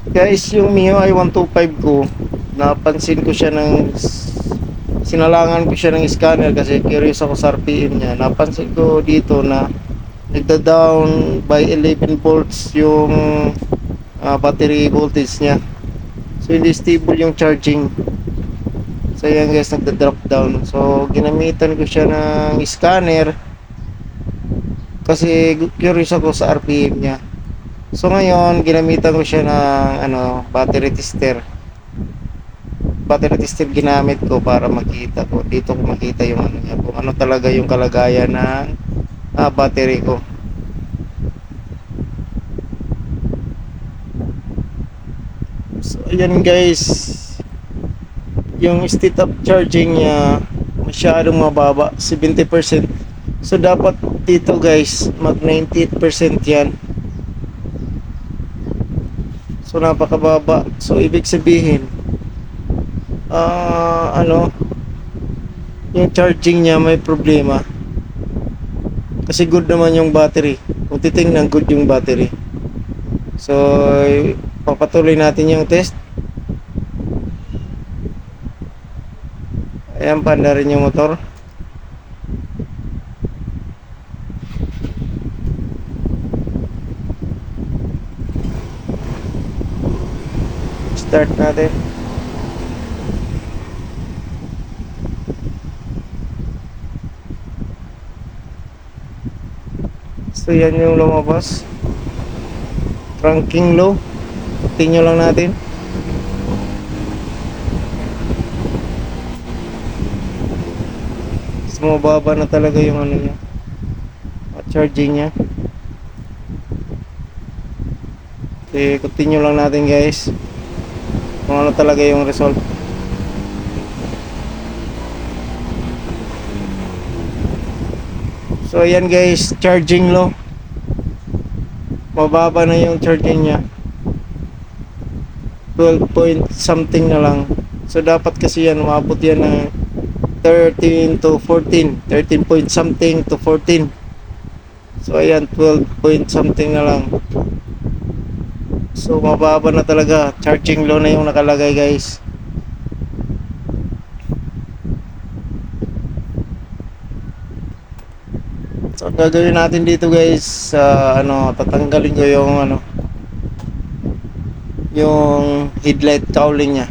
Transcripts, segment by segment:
Guys, yung MIUI 125 ko, napansin ko siya ng sinalangan ko siya ng scanner kasi curious ako sa RPM niya. Napansin ko dito na nagda-down by 11 volts yung battery voltage niya. So hindi stable yung charging. So yan guys, nagda-drop down. So ginamitan ko siya ng scanner kasi curious ako sa RPM niya. So ngayon, ginamitan ko siya ng battery tester. Battery tester ginamit ko para makita ko. Dito ko makita yung ano niya, kung ano talaga yung kalagayan ng battery ko. So ayan guys, yung state of charging niya masyadong mababa, 70%. So dapat dito guys, mag 98% yan. So napakababa. So ibig sabihin yung charging niya may problema. Kasi good naman yung battery. Kung titingnan, good yung battery. So papatuloy natin yung test. Ayan, panda rin yung motor. Start natin. So yan yung lumabas. Cranking low. Continue lang natin. So mababa na talaga yung ano niya, charging niya. Okay, continue lang natin guys kung ano talaga yung result. So ayan guys, charging low. Mababa na yung charging niya. 12 point something na lang. So dapat kasi yan, umabot yan ng 13 to 14. 13 point something to 14. So ayan, 12 point something na lang. So mababa na talaga. Charging low na yung nakalagay guys. So gagawin natin dito guys, tatanggalin ko yung headlight cowling niya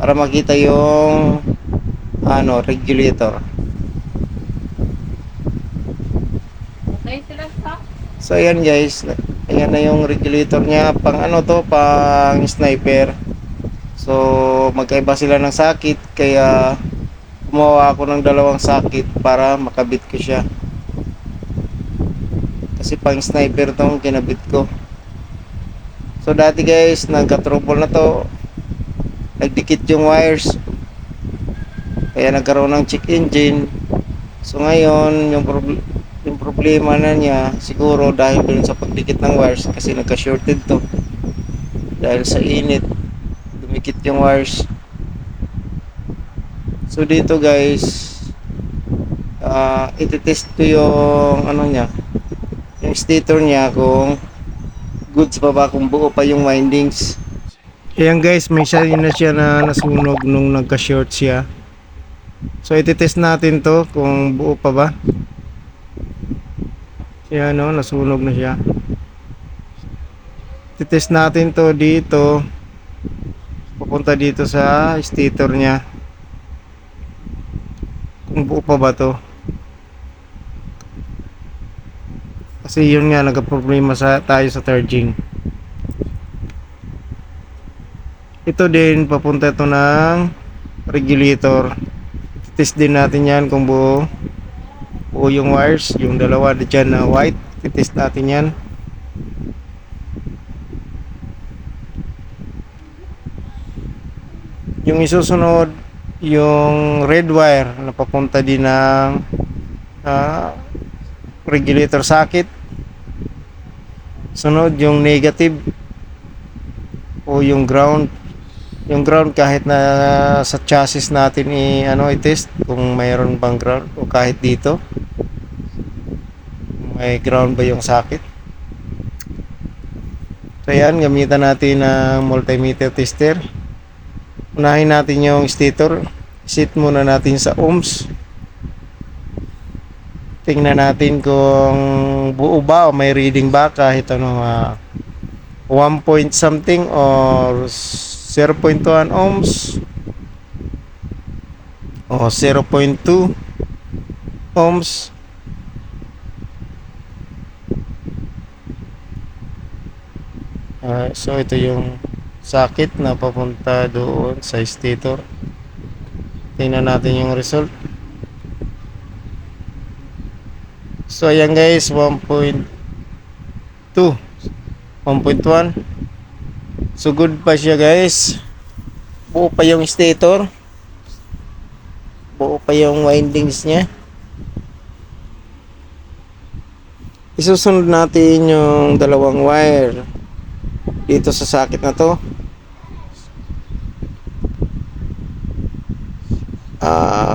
para makita yung regulator. Okay sila sa? So ayan guys, ayan na yung regulator niya, pang pang sniper. So magkaiba sila ng sakit, kaya gumawa ako ng dalawang sakit para makabit ko siya. Kasi pang sniper tong kinabit ko. So dati guys, nagka-trouble na to. Nagdikit yung wires. Kaya nagkaroon ng check engine. So ngayon, yung problema na niya, siguro dahil dun sa pagdikit ng wires, kasi nagka-shorted to. Dahil sa init, dumikit yung wires. So dito guys, iti-test ko yung yung stator niya kung goods pa ba, kung buo pa yung windings. Ayan guys, may sign na siya na nasunog nung nagka-short siya. So iti-test natin to kung buo pa ba. Ayan nasunog na siya. Iti-test natin to dito. Pupunta dito sa stator niya. Kung buo pa ba to. Kasi yun nga, nagka-problema tayo sa charging. Ito din, papunta ito ng regulator. Test din natin yan kung buo yung wires, yung dalawa dyan na white. Test natin yan. Yung isusunod, yung red wire na papunta din ng regulator socket. Sunod yung negative o yung ground. Yung ground, kahit na sa chassis natin i-test kung mayroon bang ground, o kahit dito may ground ba yung socket. So yan, gamitan natin ng multimeter tester. Unahin natin yung stator. Set muna natin sa ohms. Tingnan natin kung buo ba o may reading ba kahit ano, 1 point something or 0.1 ohms o 0.2 ohms. So ito yung socket na papunta doon sa stator. Tingnan natin yung result. So ayan guys, 1.2, 1.1. So good pa siya guys. Buo pa yung stator. Buo pa yung windings niya. Isusunod natin yung dalawang wire dito sa socket na to.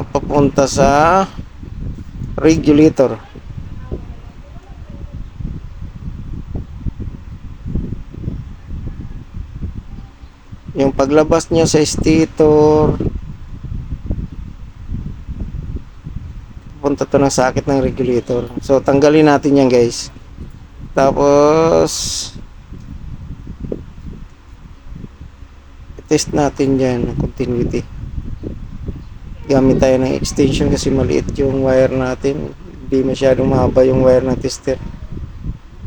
Papunta sa regulator. Yung paglabas niya sa stator, punta to ng socket ng regulator. So tanggalin natin yan guys. Tapos test natin yan ng continuity. Gamit tayo ng extension kasi maliit yung wire natin. Hindi masyadong mahaba yung wire ng tester.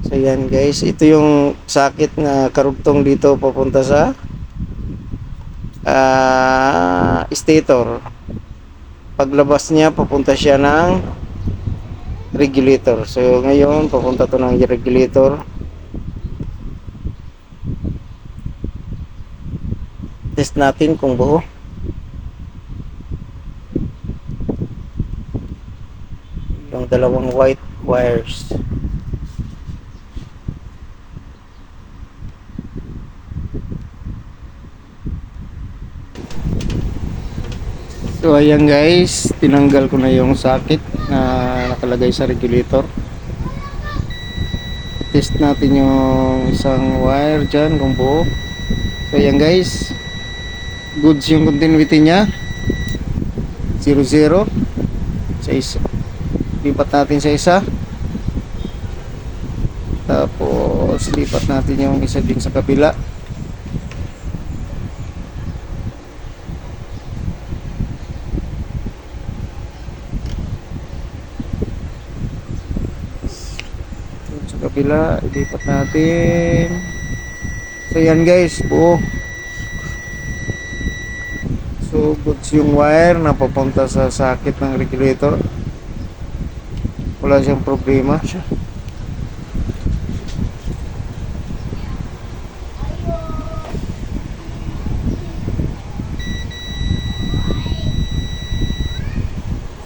So yan guys, ito yung socket na karugtong dito papunta sa stator. Paglabas niya papunta siya ng regulator. So ngayon papunta to ng regulator. Test natin kung buo. Yung dalawang white wires. So ayan guys, tinanggal ko na yung socket na nakalagay sa regulator. Test natin yung isang wire dyan kung buo. So ayan guys, goods yung continuity nya, 0 0 sa isa. Lipat natin sa isa. Tapos lipat natin yung isa din sa kabila. Sa kabila, ilipat natin. So yan guys, buo. So goods yung wire na papunta sa socket ng regulator. Wala siyang problema siya.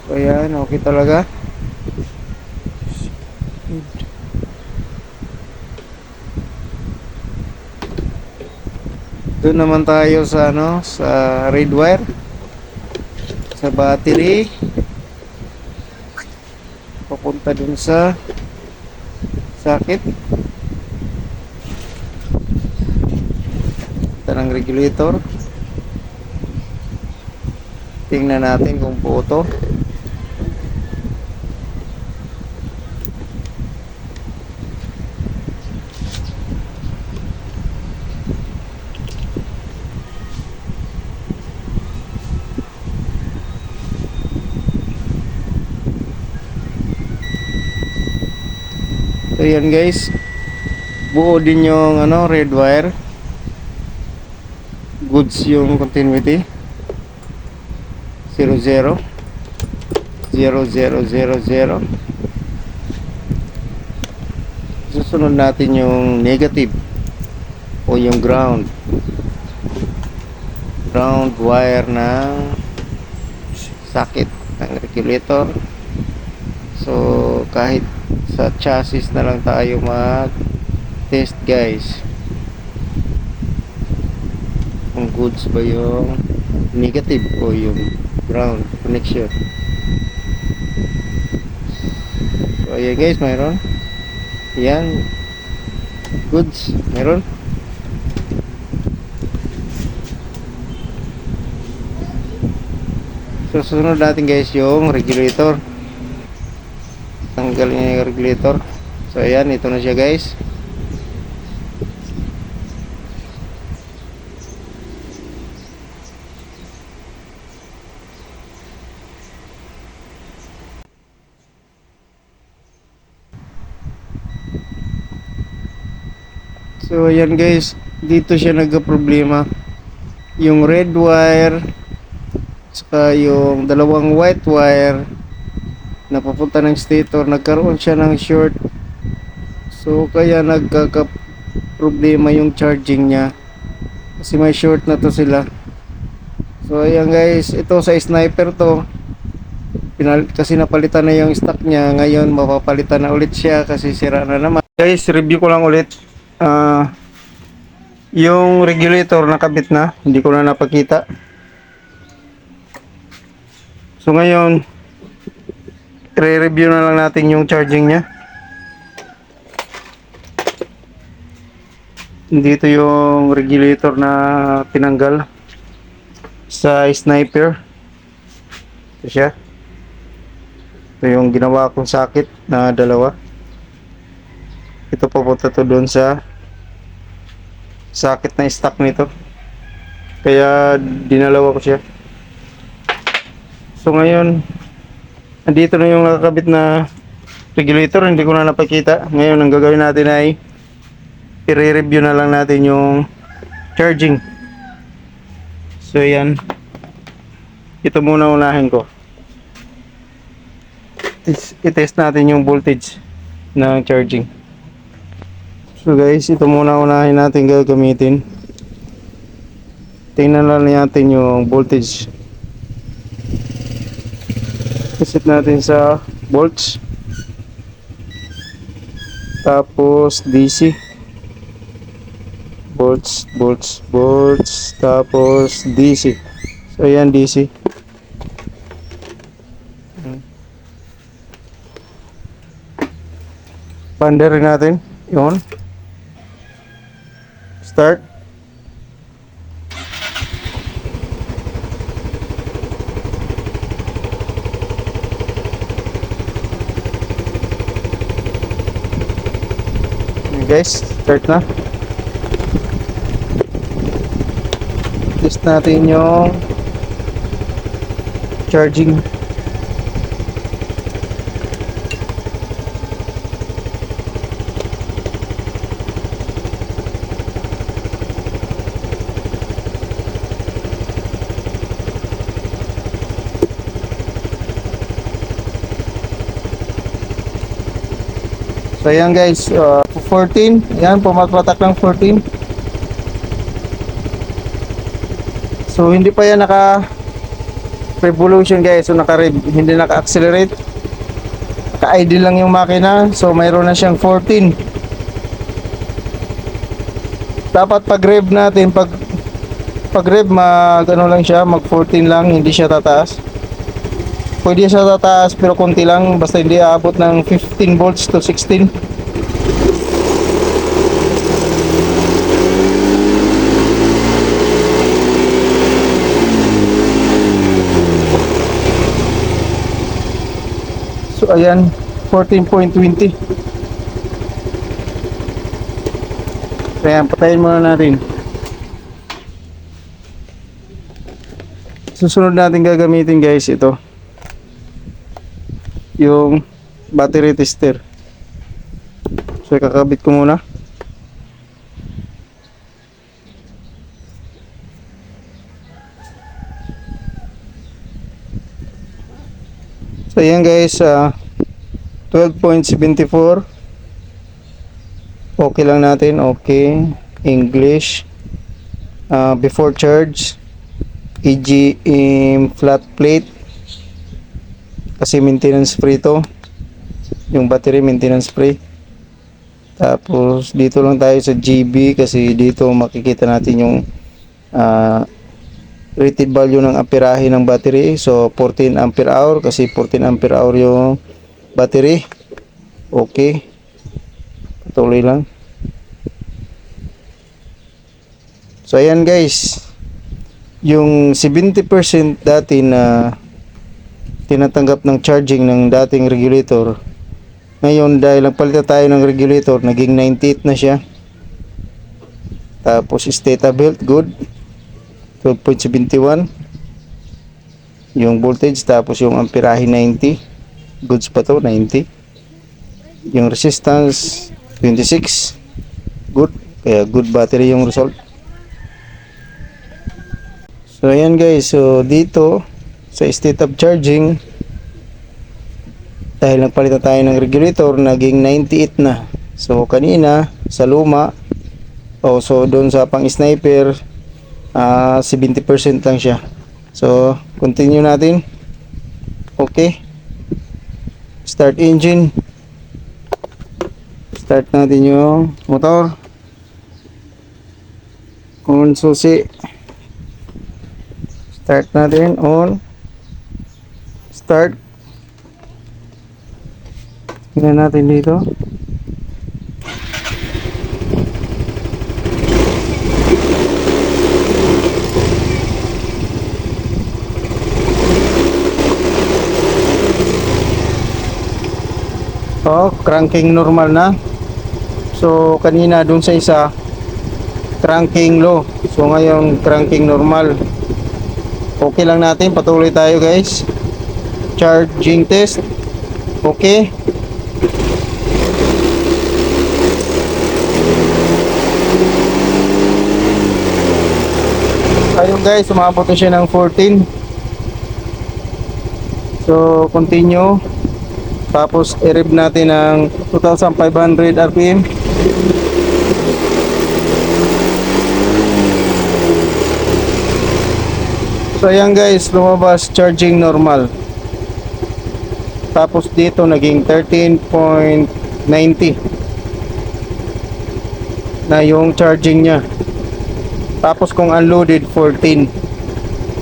So yan, okay talaga. Doon naman tayo sa ano, sa red wire, sa battery, papunta dun sa socket. Ito ng regulator. Tingnan natin kung buo to. So yan guys, buo din yung ano, red wire. Goods yung continuity. 0 0 0 0 0 0. Susunod natin yung negative o yung ground wire ng socket ng regulator. So kahit sa chassis na lang tayo mag test guys kung goods ba yung negative o yung ground connection. So ayan guys, mayroon yan goods, mayroon So susunod natin guys yung regulator. Tanggalin niya yung regulator. So ayan, ito na siya guys. So ayan guys, dito siya nagka-problema. Yung red wire saka yung dalawang white wire na papunta ng stator, nagkaroon siya ng short. So kaya nagkaka-problema yung charging niya. Kasi may short na to sila. So ayan guys, ito sa sniper to. Kasi napalitan na yung stock niya. Ngayon mapapalitan na ulit siya kasi sira na naman. Guys, review ko lang ulit. Yung regulator nakabit na, hindi ko na napakita. So ngayon, i-review na lang natin yung charging niya. Dito yung regulator na tinanggal sa sniper. Ito siya. Ito yung ginawa kong sakit na dalawa. Ito papunta to doon sa sakit na stock nito. Kaya dinalawa ko siya. So ngayon, andito na yung nakakabit na regulator. Hindi ko na napakita. Ngayon ang gagawin natin ay i-review na lang natin yung charging. So yan, ito muna unahin ko. I-test natin yung voltage ng charging. So guys, ito muna unahin natin gagamitin. Tingnan lang natin yung voltage. Iset natin sa volts. Tapos DC. Volts. Tapos DC. So ayan, DC. Pander rin natin. Yun. Start. Okay guys, start na. Test natin yung charging. So ayan guys, 14. Ayan, pumapatak ng 14. So hindi pa yan naka revolution guys. So hindi naka-accelerate. Naka-idle lang yung makina. So mayroon na siyang 14. Dapat pag rev natin, pag rev ano lang siya, mag 14 lang, hindi siya tataas. Pwede siya tataas pero konti lang, basta hindi aabot ng 15 volts to 16. So ayan, 14.20. Ayan, patayin muna natin. Susunod natin gagamitin guys, ito yung battery tester. So kakabit ko muna. So ayan guys, 12.74. Okay lang natin, okay. English, before charge, EGM flat plate kasi maintenance free to, yung battery maintenance free. Tapos dito lang tayo sa GB kasi dito makikita natin yung rated value ng amperahe ng battery. So 14 ampere hour kasi 14 ampere hour yung battery. Okay, patuloy lang. So ayan guys, yung 70% dati na tinatanggap ng charging ng dating regulator. Ngayon dahil nagpalitan tayo ng regulator, naging 98 na siya. Tapos stator belt good 12.71 yung voltage, tapos yung amperahe 90, goods pa to 90. Yung resistance 26, good, kaya good battery yung result. So ayan guys, so dito sa state of charging, dahil nagpalitan tayo ng regulator, naging 98 na. So kanina sa luma, so doon sa pang sniper, 70% lang siya. So continue natin. Okay, start engine, start natin yung motor, on susi, start natin, on, start. Tingnan natin dito. Oh, cranking normal na. So kanina dun sa isa cranking low. So ngayon cranking normal. Okay lang natin, patuloy tayo guys. Charging test. Okay. Ayun guys, umabot na siya ng 14. So continue. Tapos i-rev natin ng 2,500 RPM. So ayan guys, lumabas charging normal. Tapos dito naging 13.90 na yung charging niya. Tapos kung unloaded 14,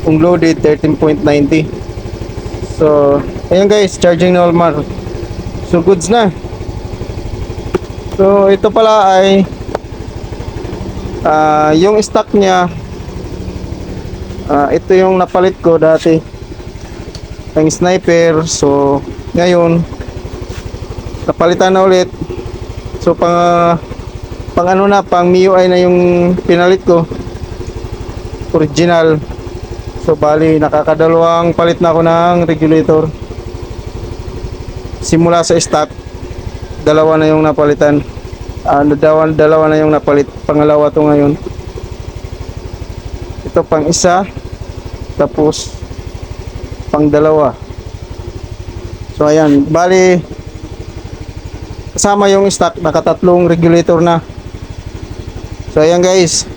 kung loaded 13.90. So ayan guys, charging normal. So goods na. So ito pala ay yung stock niya, ito yung napalit ko dati, ang sniper. So ngayon napalitan na ulit. So pang ano na, pang MIUI na yung pinalit ko, original. So bali nakakadalawang palit na ako ng regulator. Simula sa stock, dalawa na yung napalitan. Dalawa na yung napalit. Pangalawa to ngayon. Ito pang isa, tapos pang dalawa. So ayan, bali kasama yung stock, nakatatlong regulator na. So ayan guys,